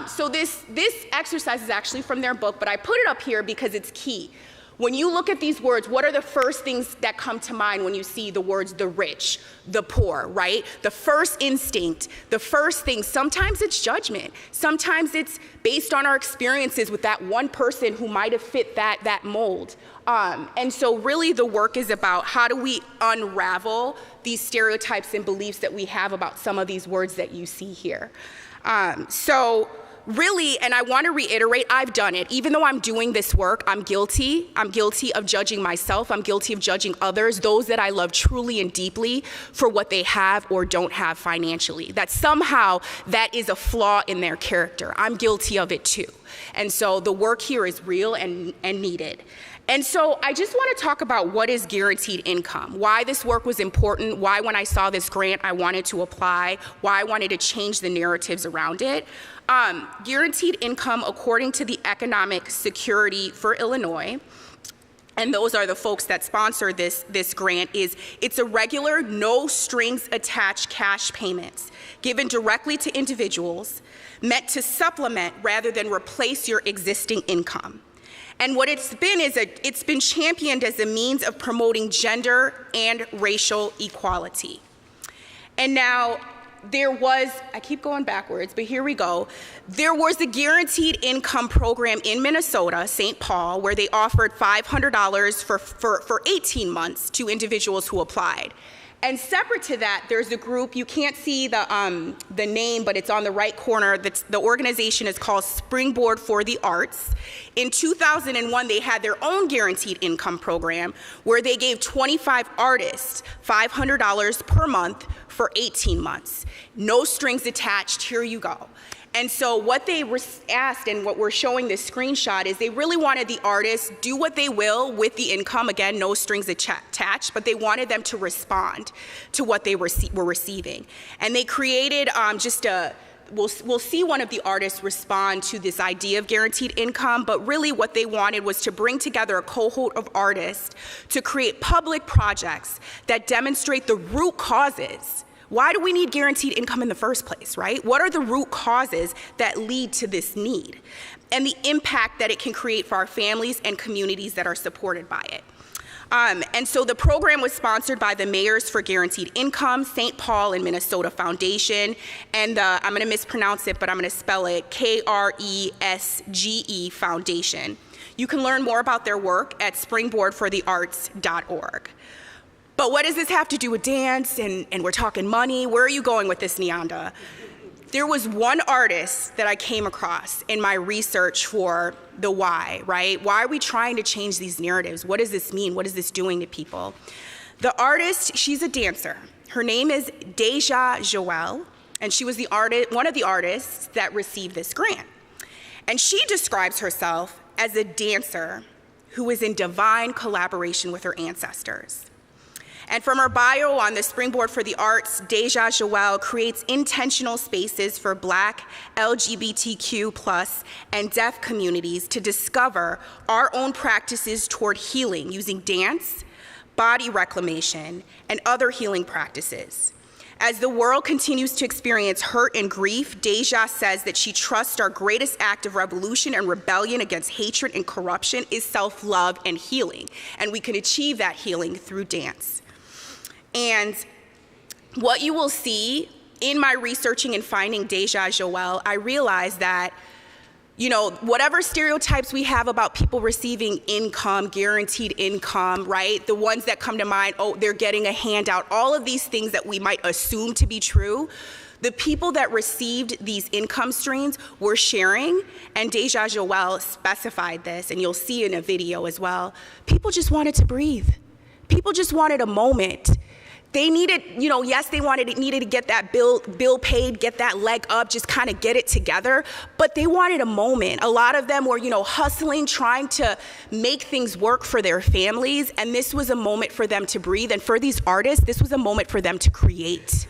So this exercise is actually from their book, but I put it up here because it's key. When you look at these words, what are the first things that come to mind when you see the words the rich, the poor, right? The first instinct, the first thing, sometimes it's judgment. Sometimes it's based on our experiences with that one person who might have fit that mold. And so really the work is about how do we unravel these stereotypes and beliefs that we have about some of these words that you see here. So really, and I want to reiterate, I've done it. Even though I'm doing this work, I'm guilty. I'm guilty of judging myself. I'm guilty of judging others, those that I love truly and deeply, for what they have or don't have financially. That somehow that is a flaw in their character. I'm guilty of it too. And so the work here is real and needed. And so I just want to talk about what is guaranteed income, why this work was important, why when I saw this grant I wanted to apply, why I wanted to change the narratives around it. Guaranteed income, according to the Economic Security for Illinois, and those are the folks that sponsor this grant, it's a regular, no strings attached cash payments given directly to individuals meant to supplement rather than replace your existing income. And what it's been is it's been championed as a means of promoting gender and racial equality. And now there was, I keep going backwards, but here we go. There was a guaranteed income program in Minnesota, St. Paul, where they offered $500 for 18 months to individuals who applied. And separate to that, there's a group, you can't see the name, but it's on the right corner. The organization is called Springboard for the Arts. In 2001, they had their own guaranteed income program where they gave 25 artists $500 per month for 18 months. No strings attached, here you go. And so what they asked, and what we're showing this screenshot, is they really wanted the artists do what they will with the income, again, no strings attached, but they wanted them to respond to what they were receiving. And they created we'll see one of the artists respond to this idea of guaranteed income, but really what they wanted was to bring together a cohort of artists to create public projects that demonstrate the root causes. Why do we need guaranteed income in the first place, right? What are the root causes that lead to this need? And the impact that it can create for our families and communities that are supported by it. And so the program was sponsored by the Mayors for Guaranteed Income, St. Paul and Minnesota Foundation, and I'm gonna mispronounce it, but I'm gonna spell it KRESGE Foundation. You can learn more about their work at springboardforthearts.org. But what does this have to do with dance, and we're talking money? Where are you going with this, Nehanda? There was one artist that I came across in my research for the why, right? Why are we trying to change these narratives? What does this mean? What is this doing to people? The artist, she's a dancer. Her name is Nehanda Julot, and she was one of the artists that received this grant. And she describes herself as a dancer who is in divine collaboration with her ancestors. And from her bio on the Springboard for the Arts, Nehanda Julot creates intentional spaces for Black, LGBTQ+, and deaf communities to discover our own practices toward healing using dance, body reclamation, and other healing practices. As the world continues to experience hurt and grief, Nehanda says that she trusts our greatest act of revolution and rebellion against hatred and corruption is self-love and healing. And we can achieve that healing through dance. And what you will see in my researching and finding Nehanda Julot, I realized that, whatever stereotypes we have about people receiving income, guaranteed income, right? The ones that come to mind, oh, they're getting a handout, all of these things that we might assume to be true, the people that received these income streams were sharing, and Nehanda Julot specified this, and you'll see in a video as well. People just wanted to breathe. People just wanted a moment. They needed, yes, they needed to get that bill paid, get that leg up, just kind of get it together, but they wanted a moment. A lot of them were, hustling, trying to make things work for their families, and this was a moment for them to breathe, and for these artists, this was a moment for them to create,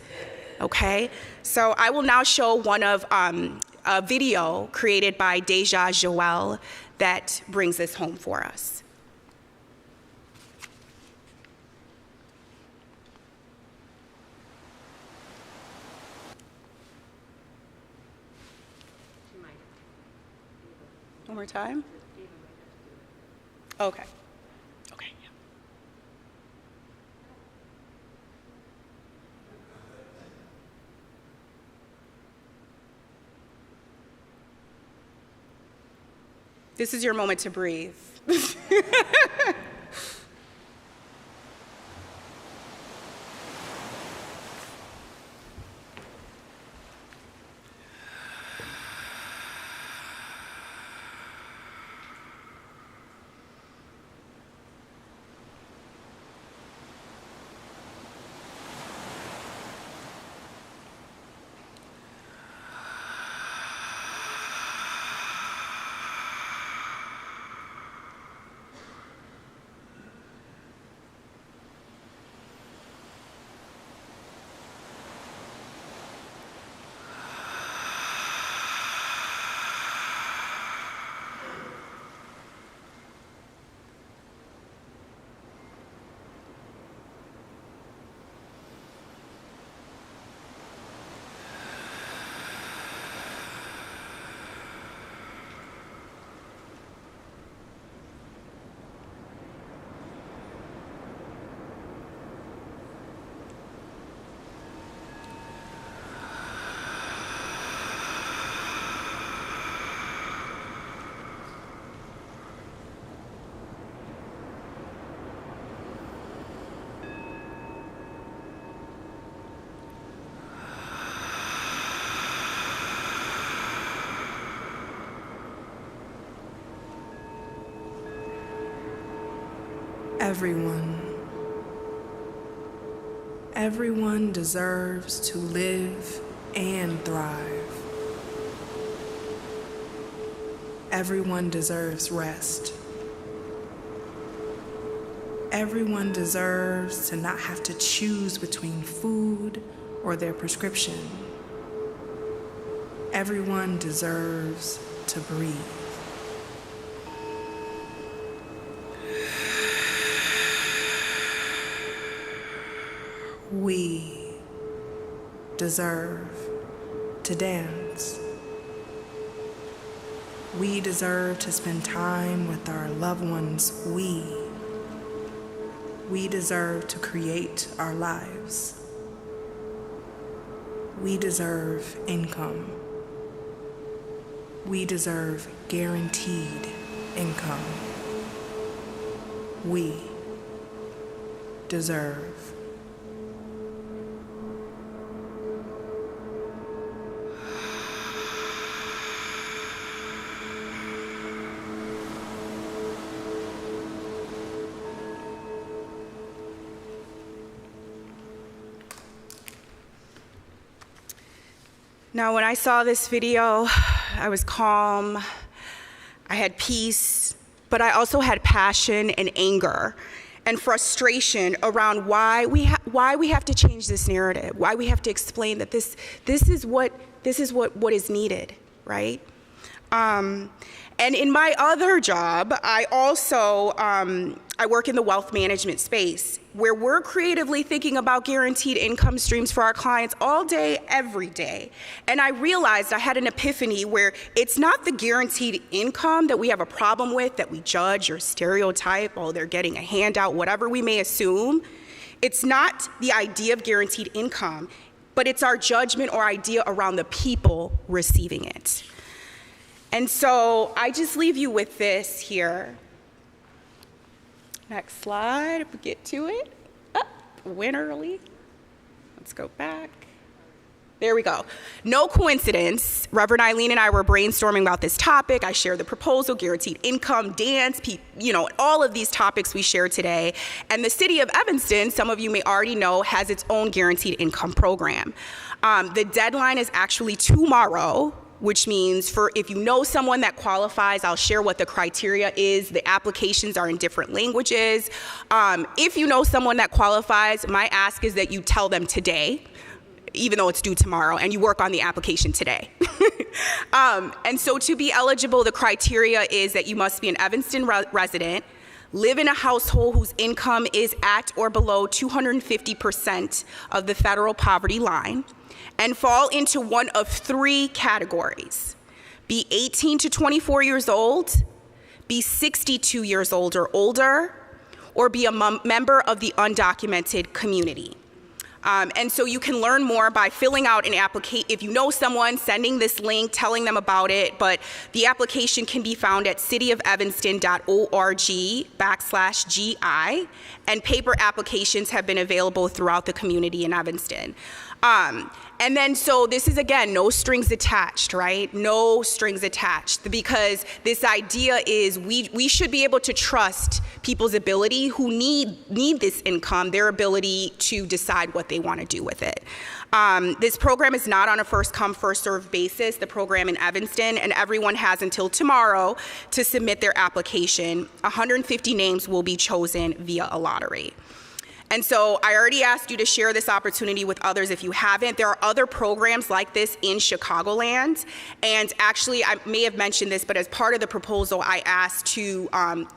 okay? So I will now show one of a video created by Nehanda Julot that brings this home for us. One more time? Okay. This is your moment to breathe. Everyone deserves to live and thrive. Everyone deserves rest. Everyone deserves to not have to choose between food or their prescription. Everyone deserves to breathe. We deserve to dance. We deserve to spend time with our loved ones. We deserve to create our lives. We deserve income. We deserve guaranteed income. We deserve. Now, when I saw this video, I was calm, I had peace, but I also had passion and anger and frustration around why we have to change this narrative, why we have to explain that this is what is needed, right? And in my other job, I also I work in the wealth management space, where we're creatively thinking about guaranteed income streams for our clients all day, every day. And I realized, I had an epiphany where it's not the guaranteed income that we have a problem with, that we judge or stereotype, oh, they're getting a handout, whatever we may assume. It's not the idea of guaranteed income, but it's our judgment or idea around the people receiving it. And so I just leave you with this here. Next slide, if we get to it. Went early. Let's go back. There we go. No coincidence, Reverend Eileen and I were brainstorming about this topic. I shared the proposal, guaranteed income, dance, all of these topics we shared today. And the city of Evanston, some of you may already know, has its own guaranteed income program. The deadline is actually tomorrow, which means if you know someone that qualifies, I'll share what the criteria is. The applications are in different languages. If you know someone that qualifies, my ask is that you tell them today, even though it's due tomorrow, and you work on the application today. And so to be eligible, the criteria is that you must be an Evanston resident, live in a household whose income is at or below 250% of the federal poverty line, and fall into one of three categories: be 18 to 24 years old, be 62 years old or older, or be a member of the undocumented community. And so you can learn more by filling out an application. If you know someone, sending this link, telling them about it. But the application can be found at cityofevanston.org/GI, and paper applications have been available throughout the community in Evanston. And then, so this is, again, no strings attached, right? No strings attached, because this idea is we should be able to trust people's ability who need this income, their ability to decide what they want to do with it. This program is not on a first come, first served basis, the program in Evanston, and everyone has until tomorrow to submit their application. 150 names will be chosen via a lottery. And so I already asked you to share this opportunity with others if you haven't. There are other programs like this in Chicagoland. And actually, I may have mentioned this, but as part of the proposal, I asked to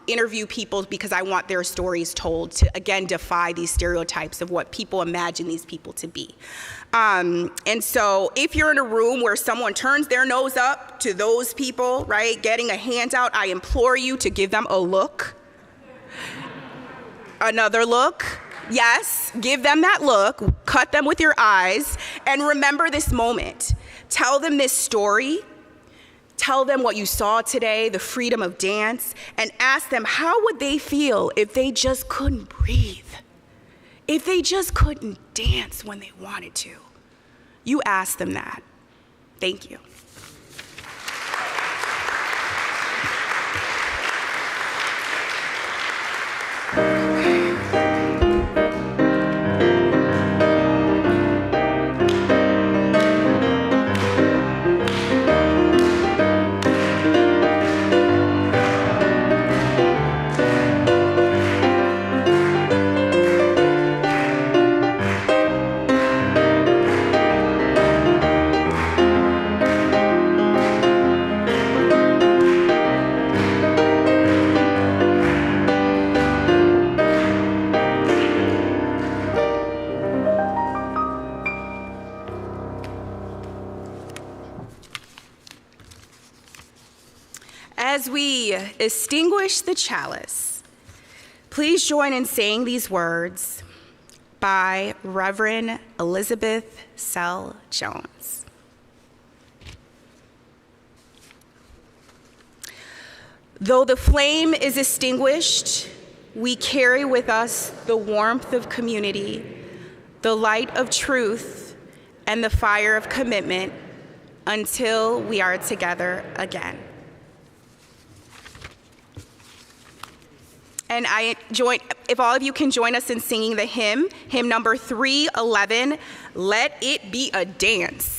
interview people because I want their stories told to, again, defy these stereotypes of what people imagine these people to be. And so if you're in a room where someone turns their nose up to those people, right, getting a handout, I implore you to give them a look. Another look. Yes, give them that look, cut them with your eyes, and remember this moment. Tell them this story. Tell them what you saw today, the freedom of dance, and ask them how would they feel if they just couldn't breathe, if they just couldn't dance when they wanted to. You ask them that. Thank you. As we extinguish the chalice, please join in saying these words by Reverend Elizabeth Sell Jones. Though the flame is extinguished, we carry with us the warmth of community, the light of truth, and the fire of commitment until we are together again. And if all of you can join us in singing the hymn number 311, Let It Be a Dance.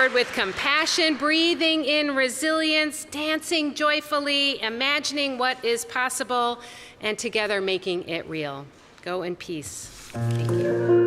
forward with compassion, breathing in resilience, dancing joyfully, imagining what is possible, and together making it real. Go in peace. Thank you.